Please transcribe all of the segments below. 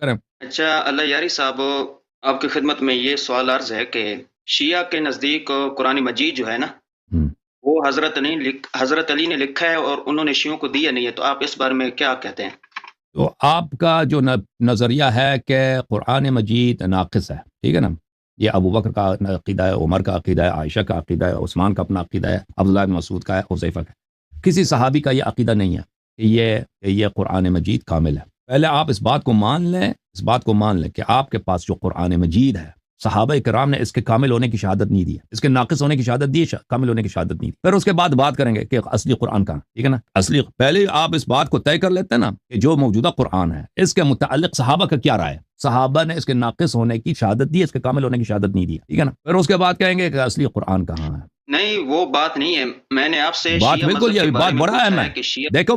کریں۔ اچھا اللہ یاری صاحب، آپ کی خدمت میں یہ سوال عرض ہے کہ شیعہ کے نزدیک قرآن مجید جو ہے نا، ہم۔ وہ حضرت علی نے لکھا ہے اور انہوں نے شیعوں کو دیا نہیں ہے، تو آپ اس بارے میں کیا کہتے ہیں؟ تو آپ کا جو نظریہ ہے کہ قرآن مجید ناقص ہے، ٹھیک ہے نا، یہ ابو بکر کا عقیدہ ہے، عمر کا عقیدہ ہے، عائشہ کا عقیدہ ہے، عثمان کا اپنا عقیدہ ہے، عبداللہ بن مسعود کا ہے، حذیفہ کا ہے۔ کسی صحابی کا یہ عقیدہ نہیں ہے کہ یہ قرآن مجید کامل ہے۔ پہلے آپ اس بات کو مان لیں کہ آپ کے پاس جو قرآن مجید ہے، صحابہ کرام نے اس کے کامل ہونے کی شہادت نہیں دی ہے، اس کے ناقص ہونے کی شہادت دی ہے، کامل ہونے کی شہادت نہیں دی۔ پھر اس کے بعد بات کریں گے کہ اصلی قرآن کہاں، ٹھیک ہے نا۔ پہلے آپ اس بات کو طے کر لیتے ہیں نا کہ جو موجودہ قرآن ہے اس کے متعلق صحابہ کا کیا رائے ہے۔ صحابہ نے اس کے ناقص ہونے کی شہادت دی ہے، اس کے کامل ہونے کی شہادت نہیں دی، ٹھیک ہے نا۔ پھر اس کے بعد کہیں گے کہ اصلی قرآن کہاں ہے۔ نہیں، وہ بات نہیں ہے، میں نے آپ سے بات شیعہ بالکل مذہب کے یہ بارے بات میں بڑا پوچھا اہم ہے ہے۔ کہ شیعہ دیکھو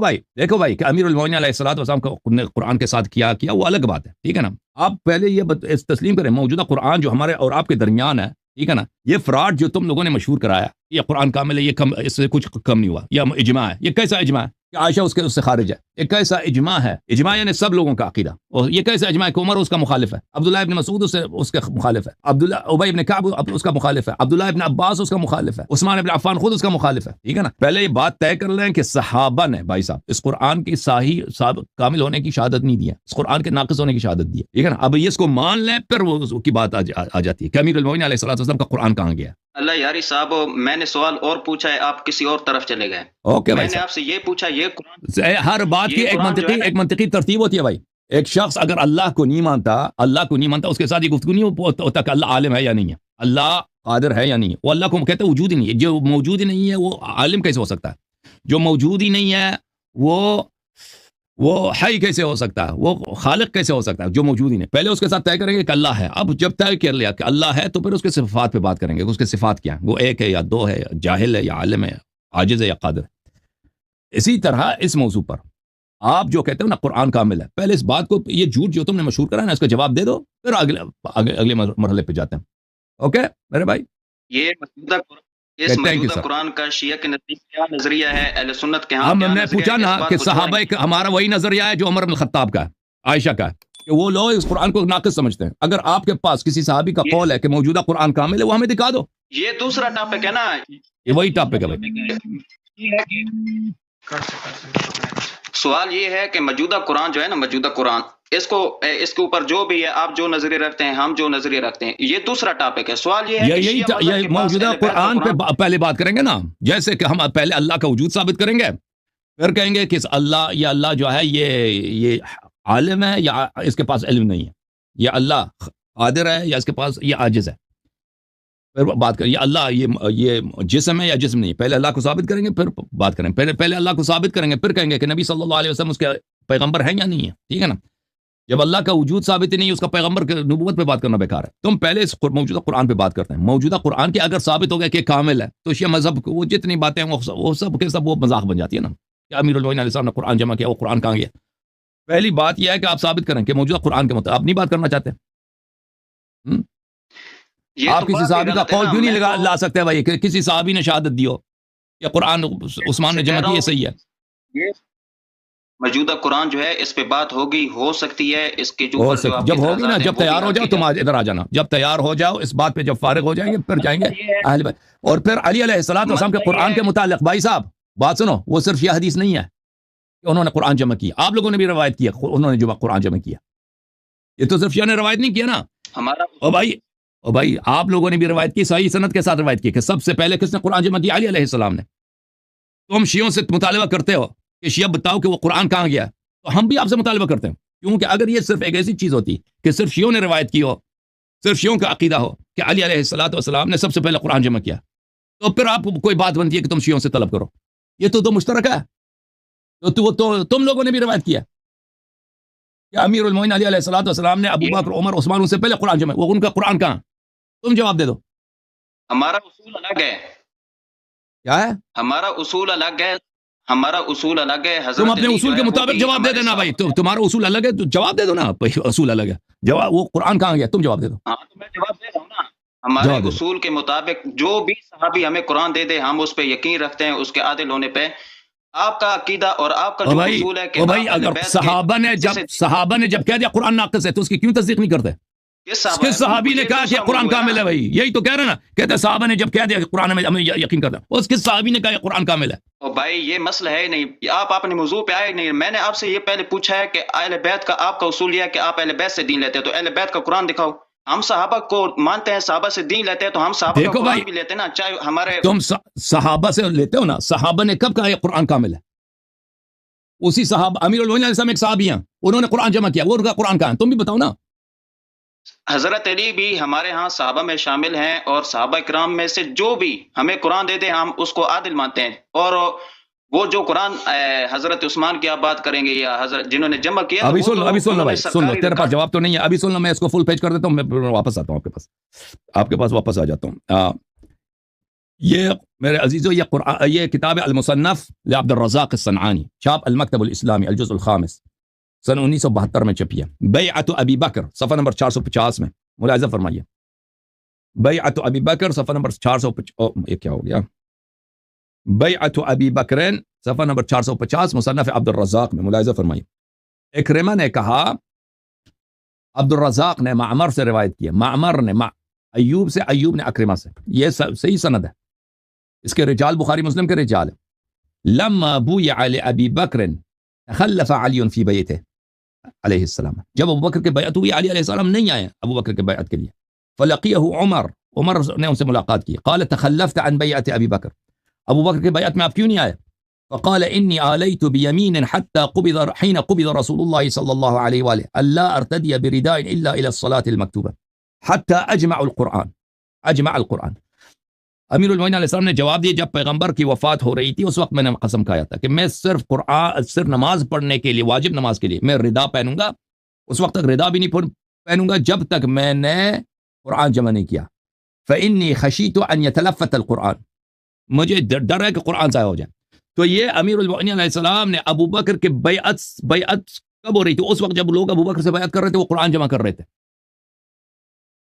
بھائی کہ امیر المومنین علیہ الصلوۃ والسلام نے قرآن کے ساتھ کیا وہ الگ بات ہے، ٹھیک ہے نا۔ آپ پہلے یہ تسلیم کریں موجودہ قرآن جو ہمارے اور آپ کے درمیان ہے، ٹھیک ہے نا، یہ فراڈ جو تم لوگوں نے مشہور کرایا، یہ قرآن کامل ہے، یہ کم، اس سے کچھ کم نہیں ہوا، یہ اجماع ہے۔ یہ کیسا اجماع ہے کہ عائشہ اس سے خارج ہے؟ یہ کیسا اجماع ہے؟ اجماع یعنی سب لوگوں کا عقیدہ۔ اور یہ کیسا اجماع ہے کہ عمر اس کا مخالف ہے، عبداللہ ابن مسعود اس کے مخالف ہے، ابی ابن کعب اس کا مخالف ہے، عبداللہ ابن عباس اس کا مخالف ہے، عثمان ابن عفان خود اس کا مخالف ہے، ٹھیک ہے نا۔ پہلے یہ بات طے کر لیں کہ صحابہ نے بھائی صاحب اس قرآن کی صحیح کامل ہونے کی شہادت نہیں دی ہے، اس قرآن کے ناقص ہونے کی شہادت دی ہے، ٹھیک ہے نا۔ اب یہ اس کو مان لیں، پھر وہ اس کی بات آ جاتی ہے کہ امیر المومنین علیہ الصلوۃ والسلام کا قرآن کہاں گیا۔ اللہ یاری صاحب، میں نے سوال اور پوچھا ہے، آپ کسی اور طرف چلے گئے۔ اوکے میں بھائی نے صاحب، آپ سے یہ پوچھا، یہ قرآن، ہر بات کی یہ قرآن جو ہے نا، ایک منطقی ترتیب ہوتی ہے بھائی۔ ایک شخص اگر اللہ کو نہیں مانتا اس کے ساتھ یہ گفتگو نہیں ہوتا کہ اللہ عالم ہے یا نہیں ہے، اللہ قادر ہے یا نہیں ہے۔ وہ اللہ کو کہتے ہیں وجود ہی نہیں ہے، جو موجود ہی نہیں ہے وہ عالم کیسے ہو سکتا ہے؟ جو موجود ہی نہیں ہے وہ حی کیسے ہو سکتا ہے؟ وہ خالق کیسے ہو سکتا ہے جو موجود ہی نہیں؟ پہلے اس کے ساتھ طے کریں گے کہ اللہ ہے۔ اب جب طے کر لیا کہ اللہ ہے تو پھر اس کے صفات پہ بات کریں گے کہ اس کے صفات کیا ہیں، وہ ایک ہے یا دو ہے، جاہل ہے یا عالم ہے، عاجز ہے یا قادر ہے۔ اسی طرح اس موضوع پر آپ جو کہتے ہو نا قرآن کامل ہے، پہلے اس بات کو، یہ جھوٹ جو تم نے مشہور کرا ہے نا، اس کا جواب دے دو، پھر اگلے مرحلے پہ جاتے ہیں۔ اوکے میرے بھائی، اس تھینک یو موجودہ سر۔ قرآن کا شیعہ کے نزدیک کیا نظریہ ہے، اہل سنت کے ہاں ہم کیا نے نظریہ پوچھا ہے، نا اس بات کہ کو صحابہ چھوڑیں گے؟ ہمارا وہی نظریہ ہے جو عمر بن الخطاب کا ہے، عائشہ کا ہے، کہ وہ لوگ اس قرآن کو ناقص سمجھتے ہیں۔ اگر آپ کے پاس کسی صحابی کا قول ہے کہ موجودہ قرآن کامل ہے، وہ ہمیں دکھا دو۔ یہ دوسرا ٹاپک ہے نا، یہ وہی ٹاپک ہے بھائی۔ یہ ہے کہ سوال یہ ہے کہ موجودہ قرآن جو ہے نا، موجودہ قرآن، اس کے اوپر جو بھی ہے، آپ جو نظریہ رکھتے ہیں، ہم جو نظریہ رکھتے ہیں، یہ دوسرا ٹاپک ہے۔ سوال یہ ہے کہ شیعہ مذہب یہ کے پاس موجودہ اہل بیت کا قرآن پہ پہلے بات کریں گے نا، جیسے کہ ہم پہلے اللہ کا وجود ثابت کریں گے، پھر کہیں گے کہ اللہ جو ہے یہ عالم ہے یا اس کے پاس علم نہیں ہے، یا اللہ قادر ہے یا اس کے پاس یہ عاجز ہے۔ پھر بات کریں یا اللہ یہ جسم ہے یا جسم نہیں ہے، پہلے اللہ کو ثابت کریں گے، پھر بات کریں، پہلے اللہ کو ثابت کریں گے، پھر کہیں گے کہ نبی صلی اللہ علیہ وسلم اس کے پیغمبر ہیں یا نہیں ہے، ٹھیک ہے نا۔ جب اللہ کا وجود ثابت ہی نہیں، اس کا پیغمبر کے نبوت پہ بات کرنا بیکار ہے۔ تم پہلے اس موجودہ قرآن پہ بات کرتے ہیں، موجودہ قرآن کے اگر ثابت ہو گیا کہ کامل ہے تو شیعہ مذہب وہ جتنی باتیں وہ سب کے سب وہ مذاق بن جاتی ہے نا، کہ امیر المومنین علیہ السلام نے قرآن جمع کیا، وہ قرآن کہاں گیا؟ پہلی بات یہ ہے کہ آپ ثابت کریں کہ موجودہ قرآن کے مطابق آپ نہیں بات کرنا چاہتے۔ آپ کسی صحابی کا قول کیوں نہیں لا سکتے بھائی کہ کسی صحابی نے شہادت دی ہو کہ قرآن عثمان نے جمع کی، یہ صحیح ہے؟ موجودہ قرآن جو ہے اس پہ بات ہوگی، ہو سکتی ہے، اس کے جو جب ہوگی نا، جب تیار ہو جاؤ تم ادھر آ جانا، جب تیار ہو جاؤ اس بات پہ، جب فارغ ہو جائیں گے پھر جائیں گے اہل بیت۔ اور پھر علی علیہ الصلوۃ والسلام کے قرآن کے متعلق بھائی صاحب بات سنو، وہ صرف یہ حدیث نہیں ہے کہ انہوں نے قرآن جمع کیا، آپ لوگوں نے بھی روایت کیا انہوں نے جو قرآن جمع کیا، یہ تو صرف شیعہ نے روایت نہیں کیا نا او بھائی آپ لوگوں نے بھی روایت کی، صحیح سند کے ساتھ روایت کی کہ سب سے پہلے کس نے قرآن جمع کیا؟ علی علیہ السلام نے۔ تم شیعوں سے مطالبہ کرتے ہو کہ شیعہ بتاؤ کہ وہ قرآن کہاں گیا، تو ہم بھی آپ سے مطالبہ کرتے ہیں، کیونکہ اگر یہ صرف ایک ایسی چیز ہوتی کہ صرف شیعوں نے روایت کی ہو، صرف شیعوں کا عقیدہ ہو کہ علی علیہ الصلوۃ والسلام نے سب سے پہلے قرآن جمع کیا، تو پھر آپ کوئی بات بنتی ہے کہ تم شیعوں سے طلب کرو۔ یہ تو مشترک ہے، تو تم لوگوں نے بھی روایت کیا کہ امیر المومنین علی علیہ الصلوۃ والسلام نے ابو بکر، عمر، عثمان سے پہلے قرآن جمع، وہ ان کا قرآن کہاں؟ تم جواب دے دو۔ ہمارا اصول الگ ہے، کیا ہے؟ ہمارا اصول الگ ہے، ہمارا اصول الگ ہے۔ تم اپنے اصول کے مطابق جواب دے دینا بھائی، تمہارا اصول الگ ہے تو جواب دے دو نا، اصول الگ ہے، جواب وہ قرآن کہاں گیا تم جواب دے دو۔ ہاں تو میں جواب دے رہا ہوں نا، ہمارے اصول کے مطابق جو بھی صحابی ہمیں قرآن دے دے، ہم اس پہ یقین رکھتے ہیں، اس کے عادل ہونے پہ آپ کا عقیدہ اور آپ کا جو اصول ہے کہ بھائی اگر صحابہ نے جب کہہ دیا قرآن ناقص ہے تو اس کی کیوں تصدیق نہیں کرتے؟ کس صحابی نے کہا کہ قرآن کامل ہے؟ بھائی یہی تو کہہ رہے نا، کہتے صحابہ نے جب کہہ دیا کہ قرآن میں ہمیں یقین کرتا ہے، اس کس صحابی نے کہا کہ قرآن کامل ہے؟ او بھائی یہ مسئلہ ہے نہیں، آپ اپنے موضوع پہ آئے نہیں۔ میں نے آپ سے یہ پہلے پوچھا ہے کہ اہل بیت کا آپ کا اصول یہ ہے کہ آپ اہل بیت سے دین لیتے ہیں، تو اہل بیت کا قرآن دکھاؤ۔ ہم صحابہ کو مانتے ہیں، صحابہ سے دین لیتے ہیں، تو ہم صحابہ کا قرآن بھی لیتے ہیں نا، چاہے ہمارے تم صحابہ سے لیتے ہو نا، صحابہ نے کب کہا یہ قرآن کامل ہے؟ اسی صحابہ امیر المومنین علیہ السلام ایک صحابی ہیں، انہوں نے قرآن جمع کیا، وہ ان کا قرآن کہاں ہے؟ تم بھی بتاؤ نا۔ حضرت علی بھی ہمارے ہاں صحابہ میں شامل ہیں، اور صحابہ کرام میں سے جو بھی ہمیں قرآن دے دیں ہم اس کو عادل مانتے ہیں، اور وہ جو قرآن حضرت عثمان کی آپ بات کریں گے یا حضرت جنہوں نے جمع کیا، ابھی سن لو بھائی، سن لو، تیرے پاس جواب تو نہیں ہے، ابھی سن لو، میں اس کو فل پیج کر دیتا ہوں، میں واپس آتا ہوں آپ کے پاس واپس آ جاتا ہوں۔ یہ میرے عزیزو، یہ کتاب المصنف لعبد الرزاق الصنعانی، چھاپ المکتب الاسلامی، الجزء الخامس، سن 1972 میں چھپی ہے۔ بیعت ابی بکر، صفحہ نمبر 450 میں ملاحظہ فرمائیے، بیعت ابی بکر صفحہ نمبر 450، یہ کیا ہو گیا، بیعت ابی بکرین صفحہ نمبر 450 مصنف عبد الرزاق میں ملاحظہ فرمائیے۔ اکرمہ نے کہا، عبد الرزاق نے معمر سے روایت کی ہے، معمر نے ایوب سے، ایوب نے اکرمہ سے، یہ صحیح سند ہے، اس کے رجال بخاری مسلم کے رجال ہیں۔ لما بویع لابی بکر تخلف علی فی بیتہ علیہ السلام، جب ابو بکر کے بیعت ہوئی، علی علیہ السلام نہیں آئے ابو بکر کے بیعت کے لیے، فلقیہ عمر نے ان سے ملاقات کی، قال تخلفت عن بیعت ابی بکر، ابو بکر کے بیعت میں آپ کیوں نہیں آئے؟ فقال انی آلیت بیمین حتی حین قبض رسول اللہ صلی اللہ علیہ وآلہ الا ارتدی برداء الا الى الصلاة المکتوبہ حتی اجمع القرآن۔ امیر المومنین علیہ السلام نے جواب دیا، جب پیغمبر کی وفات ہو رہی تھی اس وقت میں نے قسم کھایا تھا کہ میں صرف نماز پڑھنے کے لیے، واجب نماز کے لیے میں ردا پہنوں گا، اس وقت تک ردا بھی نہیں پہنوں گا جب تک میں نے قرآن جمع نہیں کیا۔ فإنی خشیت ان یتلفت القرآن، مجھے ڈر ہے کہ قرآن ضائع ہو جائے۔ تو یہ امیر المومنین علیہ السلام نے ابو بکر کے بیعت کب ہو رہی تھی؟ اس وقت جب لوگ ابو بکر سے بیعت کر رہے تھے، وہ قرآن جمع کر رہے تھے،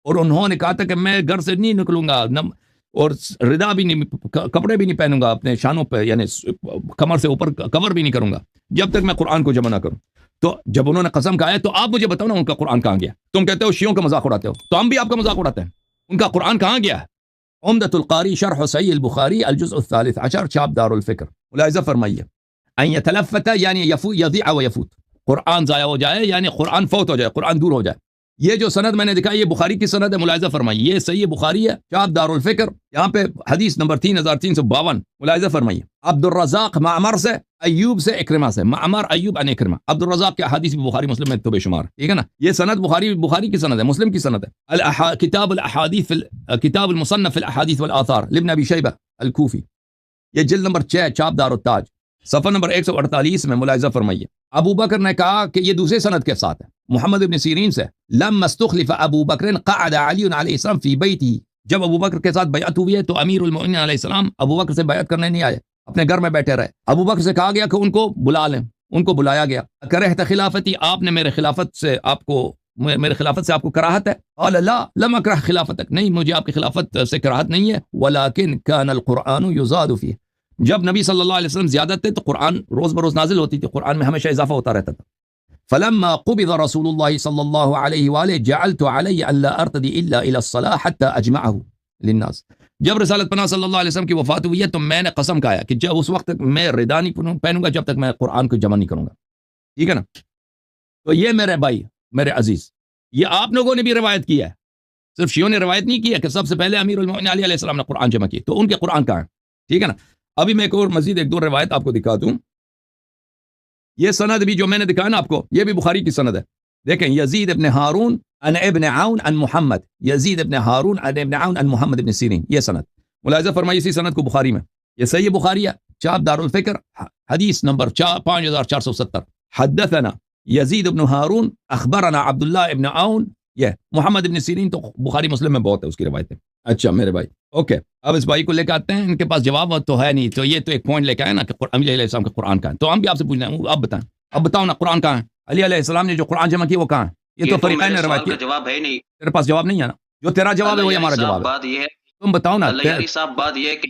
اور انہوں نے کہا تھا کہ میں گھر سے نہیں نکلوں گا اور ردا بھی نہیں، کپڑے بھی نہیں پہنوں گا اپنے شانوں پہ، یعنی کمر سے اوپر کور بھی نہیں کروں گا جب تک میں قرآن کو جمع نہ کروں۔ تو جب انہوں نے قسم کھایا تو آپ مجھے بتاؤ نا ان کا قرآن کہاں گیا؟ تم کہتے ہو شیعوں کا مذاق اڑاتے ہو، تو ہم بھی آپ کا مذاق اڑاتے ہیں، ان کا قرآن کہاں گیا ہے؟ عمدۃ القاری شرح صحیح البخاری الجزء الثالث عشر، چھاپ دار الفکر، ملاحظہ فرمائیے۔ ان یتلفت یعنی یضیع و یفوت، قرآن ضائع ہو جائے یعنی قرآن فوت ہو جائے، قرآن دور ہو جائے۔ یہ جو سند میں نے دکھائی یہ بخاری کی سند ہے، ملاحظہ فرمائیے، یہ صحیح بخاری ہے، چھاپ دار الفکر، یہاں پہ حدیث نمبر 3352، ملاحظہ فرمائیے۔ عبد الرزاق معمر سے، ایوب سے، اکرمہ سے، معمر ایوب ان اکرمہ، عبد الرزاق کے حدیث بھی بخاری مسلم میں تو بے شمار، ٹھیک ہے نا؟ یہ سند بخاری کی سند ہے، مسلم کی سند ہے۔ کتاب الاحادیث، کتاب المصنف الاحادیث والآثار لابن ابی شیبہ الکوفی، یہ جلد نمبر 6، چھاپ دار التاج، صفحہ نمبر 148 میں ملاحظہ فرمائیے۔ ابو بکر نے کہا کہ یہ دوسرے سند کے ساتھ ہے، محمد ابن سیرین سے، لما استخلف ابو بکر قعد علی علیہ السلام فی بیتہ، جب ابو بکر کے ساتھ بیعت ہوئی ہے تو امیر المؤمنین علیہ السلام ابو بکر سے بیعت کرنے نہیں آئے، اپنے گھر میں بیٹھے رہے۔ ابو بکر سے کہا گیا کہ ان کو بلا لیں، ان کو بلایا گیا۔ کرہت خلافتی، آپ نے میرے خلافت سے آپ کو کراہت ہے؟ قال لا لم اکرہ خلافتک، نہیں مجھے آپ کی خلافت سے کراہت نہیں ہے، ولکن کان القرآن یزاد فیہ، جب نبی صلی اللہ علیہ وسلم زیادت تھے تو قرآن روز بروز نازل ہوتی تھی، قرآن میں ہمیشہ اضافہ ہوتا رہتا تھا۔ فلما قبض رسول اللہ صلی اللہ علیہ وآلہ جعلت علی ان لا ارتدی الا الى الصلاة حتى اجمعه للناس، جب رسالت پناہ صلی اللہ علیہ وسلم کی وفات ہوئی ہے تو میں نے قسم کھایا کہ جب اس وقت تک میں ردا نہیں پہنوں گا جب تک میں قرآن کو جمع نہیں کروں گا، ٹھیک ہے نا؟ تو یہ میرے بھائی، میرے عزیز، یہ آپ لوگوں نے بھی روایت کی ہے، صرف شیعوں نے روایت نہیں کی ہے کہ سب سے پہلے امیر المؤمنین علی علیہ السلام نے قرآن جمع کی، تو ان کے قرآن کہاں ہے؟ ٹھیک ہے نا؟ ابھی میں مزید ایک دو روایت آپ کو دکھا دوں۔ یہ سند بھی جو میں نے دکھایا نا آپ کو، یہ بھی بخاری کی سند ہے، دیکھیں، یزید ابن ہارون ان ابن عون ان محمد، یزید ابن ہارون ان ابن عون ان محمد ابن سیرین، یہ سند ملاحظہ فرمائیے، اسی سند کو بخاری میں، یہ صحیح بخاری ہے، چھاپ دار الفکر، حدیث نمبر 5470، حدثنا یزید ابن ہارون اخبرنا عبداللہ ابن عون، یہ محمد ابن سیرین تو بخاری مسلم میں بہت ہے اس کی روایتیں۔ اچھا میرے بھائی، اوکے، اب اس بھائی کو لے کے آتے ہیں، ان کے پاس جواب تو ہے نہیں، تو یہ تو ایک پوائنٹ لے کے آئے نا کہ امیر علیہ السلام کا قرآن کہاں ہے، تو ہم بھی آپ سے پوچھنا ہے، اب بتاؤ نا قرآن کہاں ہے؟ علی علیہ السلام نے جو قرآن جمع کی وہ کہاں ہے؟ یہ تو فریقین نے روایت کی، جواب ہے نہیں، تیرے پاس جواب نہیں ہے نا، جو تیرا جواب ہے وہی ہمارا جواب ہے، بات یہ ہے، تم بتاؤ نا صاحب بات یہ ہے کہ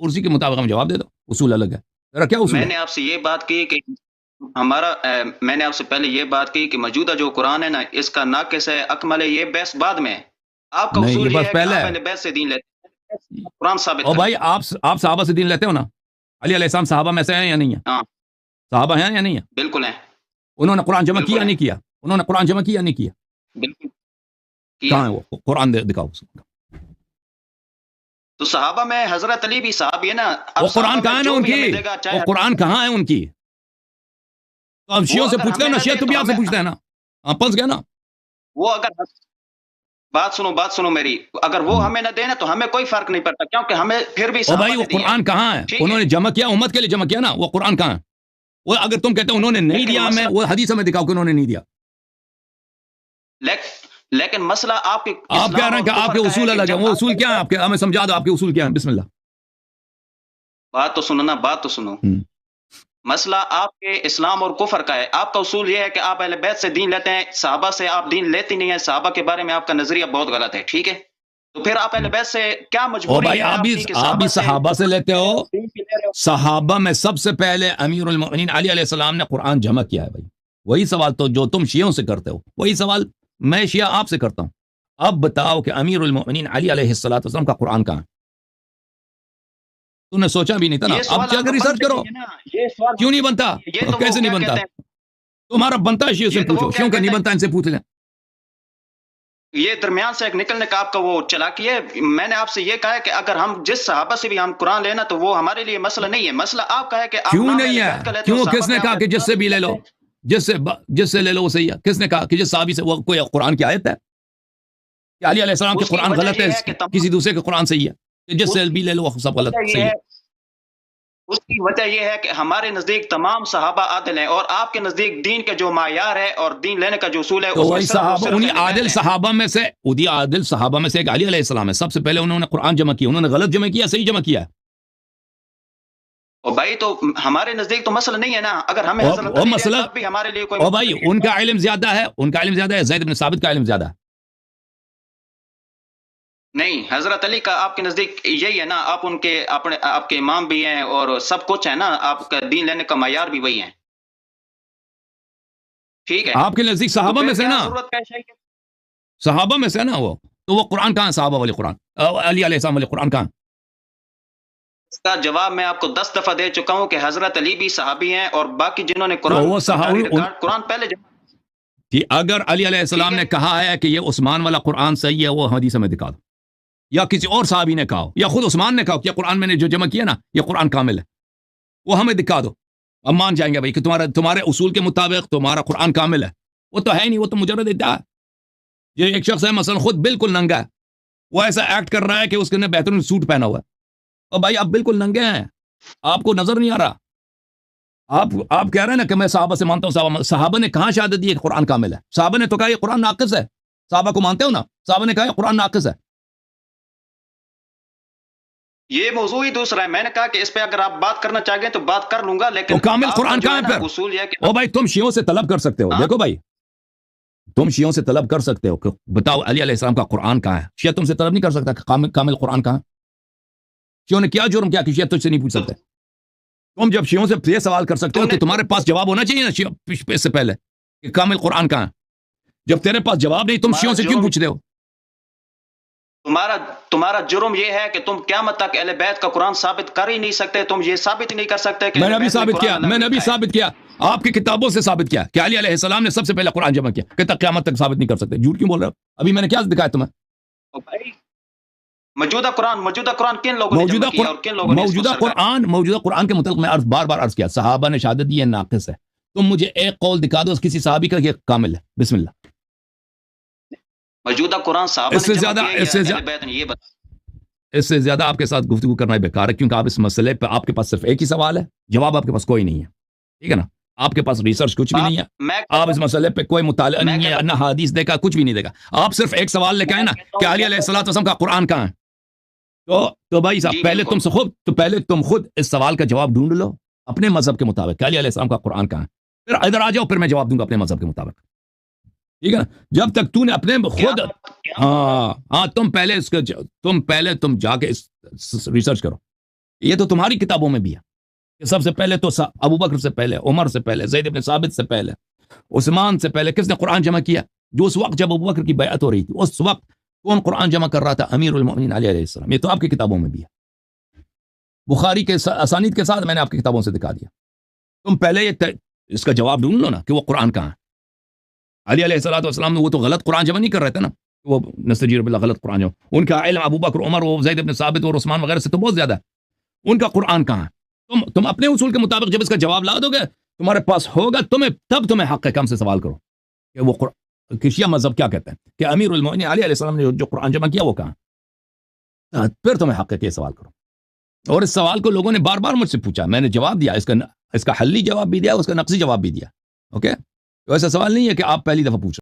اسی کے مطابق ہم جواب دے دو. اصول الگ ہے, ذرا کیا اصول میں ہے؟ نے آپ سے یہ بات کی کہ میں نے آپ سے پہلے یہ بات کی کہ موجودہ جو قرآن ہے نا اس کا ناقص ہے, اکمل ہے, یہ بحث بعد میں ہے. آپ کا نہیں, اصول یہ یہ بات ہے کہ پہلے آپ ہے. پہلے بیس سے دین لیتے ہیں, قرآن ثابت اور کریں. بھائی آپ صحابہ سے دین لیتے ہو نا؟ علی علیہ السلام صحابہ میں سے ہیں یا نہیں ہیں؟ ہاں صحابہ ہیں یا نہیں ہیں؟ بالکل ہیں, انہوں نے قرآن جمع بالکل کیا ہے. نہیں کیا؟ انہوں نے قرآن جمع کیا نہیں کیا؟ بالکل کیا. کہاں ہے وہ قرآن دکھاؤ. تو صحابہ میں حضرت علی بھی صحابی ہے نا. اب وہ قرآن صحابہ کہاں میں ہے جو ان بھی ہمیں کی؟ دے گا, وہ چاہے قرآن کہاں ہے ان کی؟ تو اب شیعوں سے اگر پوچھتے ہیں ہمیں نا, نہ شیعہ دے تو بھی تو آپ سے ہمیں- پوچھتے ہیں نا, آپ پنس گیا نا. وہ اگر بات سنو میری, اگر وہ ہمیں نہ دینا تو ہمیں کوئی فرق نہیں پڑتا, کیونکہ ہمیں پھر بھی اور صحابہ بھائی وہ نے دیا. قرآن کہاں ہے؟ ٹھیک ہے. انہوں نے جمع کیا, امت کے لیے جمع کیا نا, وہ قرآن کہاں ہے؟ وہ اگر تم کہتے ہو انہوں نے نہیں لیکن دیا, ہمیں وہ حدیث میں دکھاؤ کہ انہوں نے نہیں دیا. لیکن مسئلہ آپ کے آپ کہہ رہے ہیں کہ آپ کے اصول الگ ہیں, وہ اصول کیا ہیں آپ کے؟ ہمیں سمجھا دو آپ کے اصول کیا ہیں. بسم اللہ. بات تو سنو. مسئلہ آپ کے اسلام اور کفر کا ہے. آپ کا اصول یہ ہے کہ آپ اہل بیت سے دین لیتے ہیں, صحابہ سے آپ دین لیتے نہیں ہیں. صحابہ کے بارے میں آپ کا نظریہ بہت غلط ہے, ٹھیک ہے. تو پھر آپ اہل بیت سے کیا اور مجبوری بھائی ہے آپ بھی صحابہ سے لیتے ہو. صحابہ میں سب سے پہلے امیر المؤمنین علی علیہ السلام نے قرآن جمع کیا ہے. بھائی وہی سوال تو جو تم شیعوں سے کرتے ہو, وہی سوال میں شیعہ آپ سے کرتا ہوں. اب بتاؤ کہ امیر المؤمنین علی علیہ السلام کا قرآن کہاں ہے؟ تم نے سوچا بھی نہیں تھا نا. اب جا کر ریسرچ کرو. کیوں نہیں بنتا؟ کیسے نہیں بنتا؟ تمہارا بنتا ہے شیعوں سے پوچھو, شیعوں کا نہیں بنتا, ان سے پوچھ لیں. یہ درمیان سے ایک نکلنے کا آپ کا وہ چلاکی ہے. میں نے آپ سے یہ کہا ہے کہ اگر ہم جس صحابہ سے بھی ہم قرآن لینا تو وہ ہمارے لیے مسئلہ نہیں ہے. مسئلہ آپ کا ہے کہ آپ کیوں نام نہیں اہل ہے؟ بیت کا لیتے ہو, کیوں؟ صحابہ کس نے کے کہا آپ کہ جس سے بھی لے لو, جس سے لے لو وہ صحیح ہے؟ کس نے کہا کہ جس صحابی سے؟ وہ کوئی قرآن کی آیت ہے کہ علی علیہ السلام کے اس کی قرآن وجہ غلط یہ ہے, ہے کہ کسی دوسرے کے قرآن صحیح ہے, کہ جس سے بھی لے لو وہ سب غلط صحیح ہے؟ اس کی وجہ یہ ہے کہ ہمارے نزدیک تمام صحابہ عادل ہیں, اور آپ کے نزدیک دین کے جو معیار ہے اور دین لینے کا جو اصول ہے تو اس میں وہی صرف اور صحابہ, صرف انہی اہل بیت عادل ہیں. صحابہ میں سے, ادھی عادل صحابہ میں سے ایک علی علیہ السلام ہے. سب سے پہلے انہوں نے قرآن جمع کیا. انہوں نے غلط جمع کیا, صحیح جمع کیا؟ اور بھائی تو ہمارے نزدیک تو مسئلہ نہیں ہے نا. اگر ہمیں حضرت علی مسئلہ, تب بھی ہمارے لیے کوئی اور بھائی ان کا علم زیادہ ہے, ان کا علم زیادہ ہے, زید بن ثابت کا علم زیادہ ہے. نہیں, حضرت علی کا آپ کے نزدیک یہی ہے نا. آپ ان کے آپ کے امام بھی ہیں اور سب کچھ ہے نا. آپ کا دین لینے کا معیار بھی وہی ہے, ٹھیک ہے. آپ کے نزدیک صحابہ میں سے نا, صحابہ میں سے نا وہ, تو وہ قرآن کہاں؟ صحابہ والے قرآن, علی علیہ السلام والے قرآن کہاں؟ اس کا جواب میں آپ کو 10 دفعہ دے چکا ہوں کہ حضرت علی بھی صحابی ہیں, اور باقی جنہوں نے قرآن پہلے کہ اگر علی علیہ السلام نے کہا ہے کہ یہ عثمان والا قرآن صحیح ہے, وہ حدیث میں دکھا دو, یا کسی اور صحابی نے کہا ہو, یا خود عثمان نے کہا ہو کہ قرآن میں نے جو جمع کیا نا یہ قرآن کامل ہے, وہ ہمیں دکھا دو. ہم مان جائیں گے بھائی کہ تمہارے اصول کے مطابق تمہارا قرآن کامل ہے. وہ تو ہے نہیں, وہ تو مجرد ادعا ہے. یہ ایک شخص ہے مثلا خود بالکل ننگا ہے, وہ ایسا ایکٹ کر رہا ہے کہ اس نے بہترین سوٹ پہنا ہوا ہے, اور بھائی آپ بالکل ننگے ہیں, آپ کو نظر نہیں آ رہا. آپ کہہ رہے ہیں نا کہ میں صحابہ سے مانتا ہوں. صحابہ نے کہاں شہادت دی کہ قرآن کامل ہے؟ صحابہ نے تو کہا یہ قرآن ناقص ہے. صحابہ کو مانتے ہو نا؟ صحابہ نے کہا یہ قرآن ناقص ہے. یہ موضوع ہی دوسرا ہے. میں نے کہا کہ اس پہ اگر آپ بات کرنا چاہیں تو بات کر لوں گا, لیکن تو کامل قرآن کہاں ہے پھر؟ اصول یہ کہ او بھائی تم شیعوں سے طلب کر سکتے ہو. دیکھو بھائی, تم شیعوں سے طلب کر سکتے ہو کہ بتاؤ علی علیہ السلام کا قرآن کہاں ہے. شیعہ تم سے طلب نہیں کر سکتا کہ کامل قرآن کہاں ہے. شیعوں نے کیا جرم کیا کہ شیعہ تجھ سے نہیں پوچھ سکتے؟ تم جب شیعوں سے یہ سوال کر سکتے ہو تو تمہارے پاس جواب ہونا چاہیے نا اس سے پہلے کہ کامل قرآن کہاں ہے. جب تیرے پاس جواب نہیں, تم شیعوں سے کیوں پوچھتے ہو؟ تمہارا جرم یہ ہے کہ تم قیامت تک اہل بیت کا قرآن ثابت کر ہی نہیں سکتے. تم یہ ثابت ہی نہیں کر سکتے کہ میں نے ابھی ثابت کیا, آپ کی کتابوں سے ثابت کیا کہ علی علیہ السلام نے سب سے پہلے قرآن جمع کیا. کہ تک قیامت تک ثابت نہیں کر سکتے. جھوٹ کیوں بول رہے ہو؟ ابھی میں نے کیا دکھایا تمہیں؟ موجودہ قرآن کن لوگوں نے جمع کیا اور کن لوگوں نے موجودہ قرآن کے متعلق میں بار بار عرض کیا, صحابہ نے شہادت دی ہے ناقص ہے. تم مجھے ایک قول دکھا دو کسی صحابی کا یہ کامل ہے. بسم اللہ. موجودہ قرآن صحابہ اس سے زیادہ آپ کے ساتھ گفتگو کرنا بیکار ہے, کیونکہ آپ اس مسئلے پہ آپ کے پاس صرف ایک ہی سوال ہے, جواب آپ کے پاس کوئی نہیں ہے. ٹھیک ہے نا, آپ کے پاس ریسرچ کچھ بھی نہیں ہے, آپ اس مسئلے پہ کوئی مطالعہ نہیں ہے, نہ حدیث دیکھا, کچھ بھی نہیں دیکھا. آپ صرف ایک سوال لے کے آئے نا کہ علی علیہ السلام کا قرآن کہاں ہے. تو بھائی صاحب پہلے تم خود اس سوال کا جواب ڈھونڈ لو اپنے مذہب کے مطابق کہ علی علیہ السلام کا قرآن کہاں ہے. پھر ادھر آ جاؤ, پھر میں جواب دوں گا اپنے مذہب کے مطابق. ٹھیک ہے نا. جب تک تو نے اپنے خود ہاں تم پہلے تم جا کے ریسرچ کرو. یہ تو تمہاری کتابوں میں بھی ہے کہ سب سے پہلے تو ابو بکر سے پہلے، عمر سے پہلے، زید بن ثابت سے پہلے، عثمان سے پہلے کس نے قرآن جمع کیا؟ جو اس وقت جب ابو بکر کی بیعت ہو رہی تھی اس وقت کون قرآن جمع کر رہا تھا؟ امیر المؤمنین علی علیہ السلام. یہ تو آپ کی کتابوں میں بھی ہے، بخاری کے اسانید کے ساتھ میں نے آپ کی کتابوں سے دکھا دیا. تم پہلے اس کا جواب ڈھونڈ لو نا کہ وہ قرآن کہاں ہے. علی علیہ الصلوۃ والسلام نے وہ تو غلط قرآن جمع نہیں کر رہے تھے نا، وہ نستجیر باللہ غلط قرآن جمع. ان کا علم ابو بکر، عمر، وہ زید بن ثابت اور عثمان وغیرہ سے تو بہت زیادہ ہے. ان کا قرآن کہاں ہے؟ تم اپنے اصول کے مطابق جب اس کا جواب لا دو گے تمہارے پاس ہوگا، تب تمہیں حق ہے کم سے سوال کرو کہ وہ شیعہ مذہب کیا کہتے ہیں کہ امیر المؤمنین علی علیہ السلام نے جو قرآن جمع کیا وہ کہاں؟ پھر تمہیں حق ہے کہ یہ سوال کرو. اور اس سوال کو لوگوں نے بار بار مجھ سے پوچھا، میں نے جواب دیا، اس کا حلی جواب بھی دیا، اس کا نقصی جواب بھی دیا. اوکے، تو ایسا سوال نہیں ہے کہ آپ پہلی دفعہ پوچھ